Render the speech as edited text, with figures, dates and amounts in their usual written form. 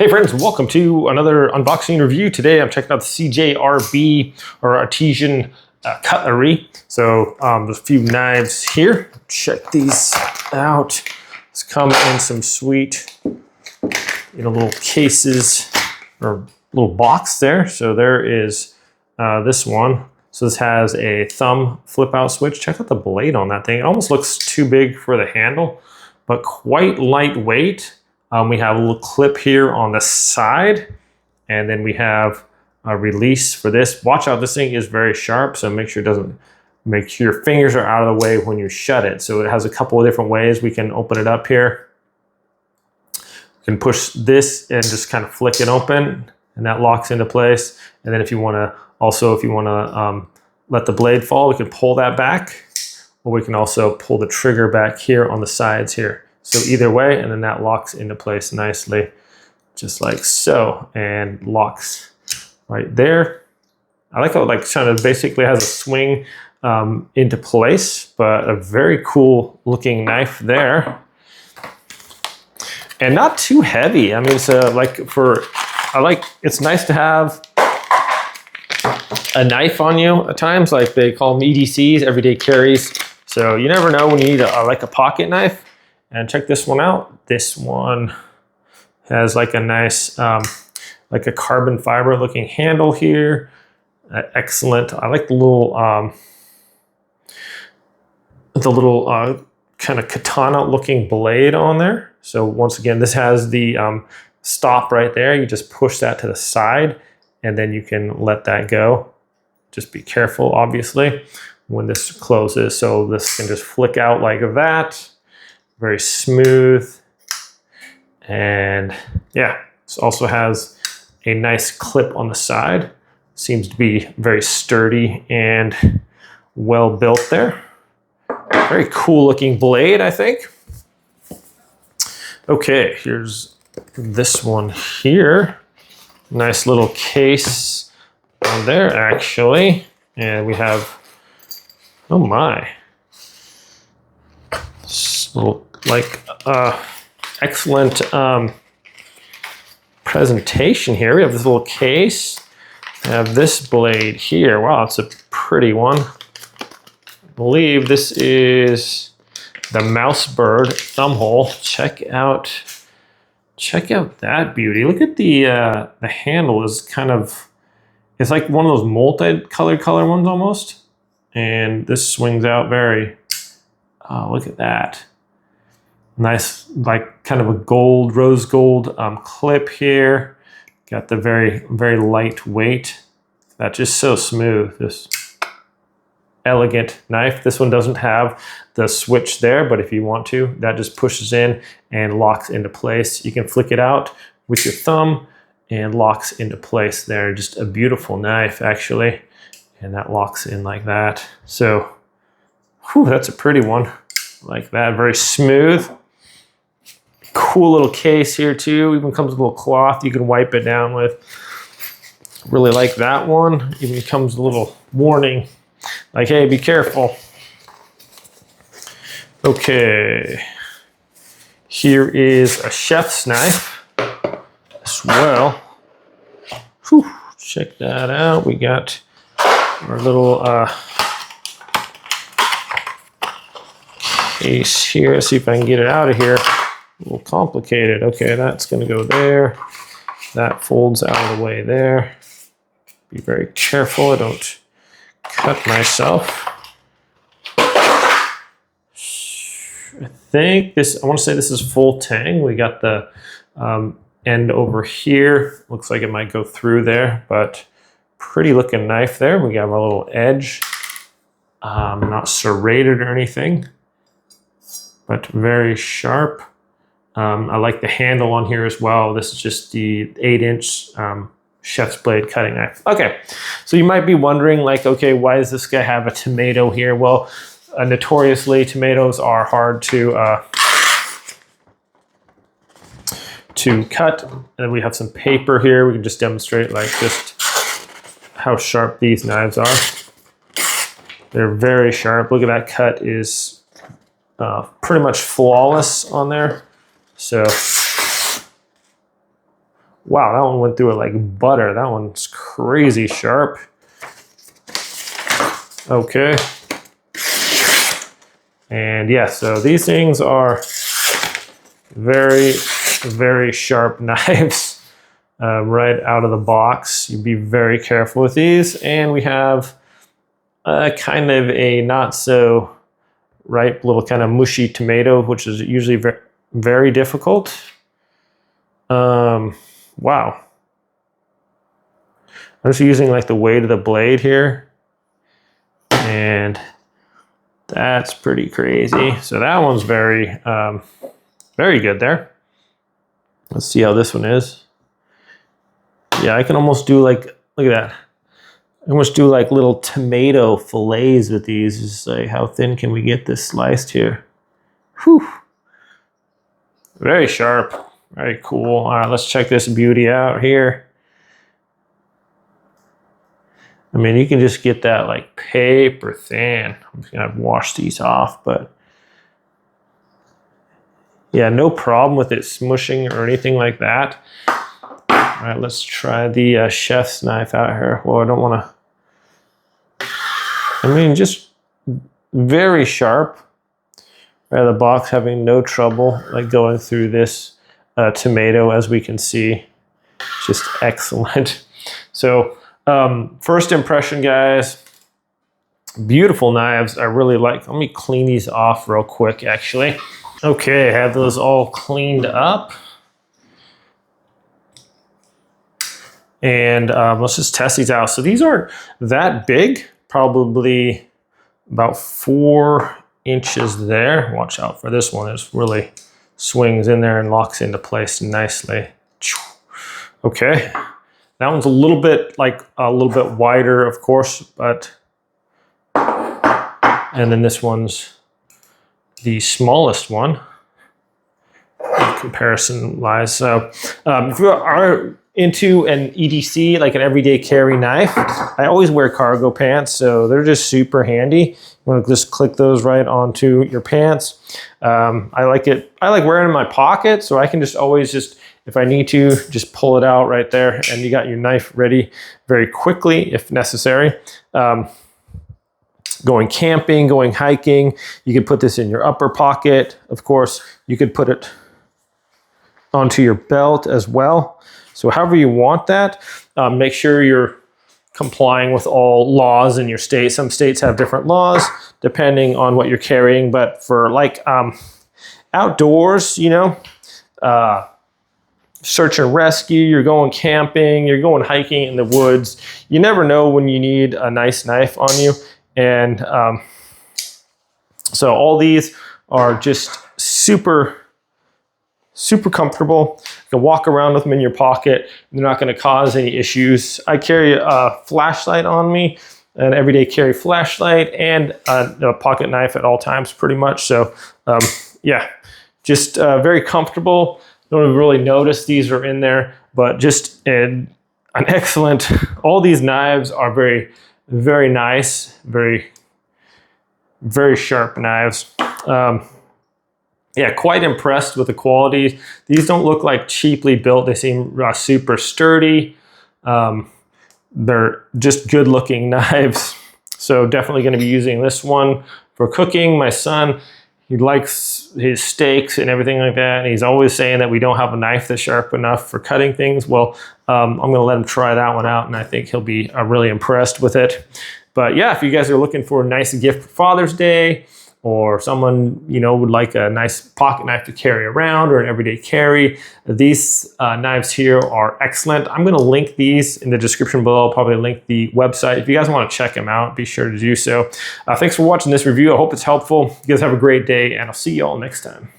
Hey friends, welcome to another unboxing review. Today I'm checking out the CJRB or Artisan Cutlery. So there's a few knives here. Check these out. It's come in some sweet, little cases or little box there. So there is this one. So this has a thumb flip out switch. Check out the blade on that thing. It almost looks too big for the handle, but quite lightweight. We have a little clip here on the side, and then we have a release for this. Watch out, this thing is very sharp, so make sure your fingers are out of the way when you shut it. So it has a couple of different ways we can open it up here. You can push this and just kind of flick it open, and that locks into place. And then if you want to let the blade fall, we can pull that back, or we can also pull the trigger back here on the sides here. So either way, and then that locks into place nicely, just like so, and locks right there. I like how it kind of basically has a swing into place, but a very cool looking knife there. And not too heavy. I mean, it's it's nice to have a knife on you at times, like they call them EDCs, everyday carries. So you never know when you need a pocket knife. And check this one out. This one has like a nice, like a carbon fiber looking handle here. Excellent. I like the little kind of katana looking blade on there. So once again, this has the stop right there. You just push that to the side and then you can let that go. Just be careful, obviously, when this closes. So this can just flick out like that. Very smooth, and yeah, this also has a nice clip on the side. Seems to be very sturdy and well built there. Very cool looking blade, I think. Okay, here's this one here. Nice little case on there, actually, and we have, oh my, little excellent presentation here. We have this little case. I have this blade here. Wow, it's a pretty one. I believe this is the mouse bird thumb hole. Check out that beauty. Look at the handle is it's like one of those multi-colored color ones almost. And this swings out very, look at that. Nice, like kind of a gold, rose gold clip here. Got the very, very lightweight. That's just so smooth. This elegant knife. This one doesn't have the switch there, but if you want to, that just pushes in and locks into place. You can flick it out with your thumb and locks into place there. Just a beautiful knife, actually. And that locks in like that. So, whew, that's a pretty one. Like that, very smooth. Cool little case here too. Even comes with a little cloth you can wipe it down with. Really like that one. Even comes with a little warning, like, hey, be careful. Okay, here is a chef's knife as well. Whew, check that out. We got our little case here. Let's see if I can get it out of here. A little complicated. Okay, that's going to go there. That folds out of the way there. Be very careful I don't cut myself. I want to say this is full tang. We got the end over here. Looks like it might go through there, but pretty looking knife there. We got our little edge. Not serrated or anything, but very sharp. I like the handle on here as well. This is just the 8-inch chef's blade cutting knife. Okay, so you might be wondering, like, okay, why does this guy have a tomato here? Well, notoriously, tomatoes are hard to cut. And we have some paper here. We can just demonstrate like just how sharp these knives are. They're very sharp. Look at that cut is pretty much flawless on there. So Wow, that one went through it like butter. That one's crazy sharp. Okay. And yeah, so these things are very, very sharp knives right out of the box. You'd be very careful with these. And we have kind of a not so ripe little kind of mushy tomato, which is usually very, very difficult. Wow. I'm just using like the weight of the blade here. And that's pretty crazy. So that one's very, very good there. Let's see how this one is. Yeah, I can almost do like, look at that. I almost do like little tomato fillets with these. Just like, how thin can we get this sliced here? Whew. Very sharp, very cool. All right, let's check this beauty out here. I mean, you can just get that like paper thin. I'm just gonna wash these off, but yeah, no problem with it smushing or anything like that. All right, let's try the chef's knife out here. Well, I don't wanna, I mean, just very sharp. Right out of the box, having no trouble like going through this tomato, as we can see. Just excellent. So, first impression, guys, beautiful knives. I really like. Let me clean these off real quick, actually. Okay, I have those all cleaned up. And let's just test these out. So these aren't that big, probably about 4 inches there. Watch out for this one. It really swings in there and locks into place nicely. Okay. That one's a little bit wider, of course, but, and then this one's the smallest one in comparison wise. So if you are into an EDC, like an everyday carry knife, I always wear cargo pants, so they're just super handy. You want to just click those right onto your pants. I like wearing it in my pocket, so I can just always just, if I need to, just pull it out right there, and you got your knife ready very quickly if necessary. Going camping, going hiking, you could put this in your upper pocket. Of course, you could put it onto your belt as well. So however you want that, make sure you're complying with all laws in your state. Some states have different laws depending on what you're carrying, but for like outdoors, you know, search and rescue, you're going camping, you're going hiking in the woods, you never know when you need a nice knife on you. And so all these are just super comfortable. You can walk around with them in your pocket. They're not going to cause any issues. I carry a flashlight on me, an everyday carry flashlight, and a pocket knife at all times pretty much. So yeah, just very comfortable. Don't really notice these are in there, but just an excellent, all these knives are very, very nice, very, very sharp knives. Yeah, quite impressed with the quality. These don't look like cheaply built. They seem super sturdy. They're just good looking knives. So definitely going to be using this one for cooking. My son, he likes his steaks and everything like that. And he's always saying that we don't have a knife that's sharp enough for cutting things. Well, I'm going to let him try that one out, and I think he'll be really impressed with it. But yeah, if you guys are looking for a nice gift for Father's Day, or someone, you know, would like a nice pocket knife to carry around or an everyday carry, these knives here are excellent. I'm going to link these in the description below. I'll probably link the website. If you guys want to check them out, be sure to do so. Thanks for watching this review. I hope it's helpful. You guys have a great day, and I'll see you all next time.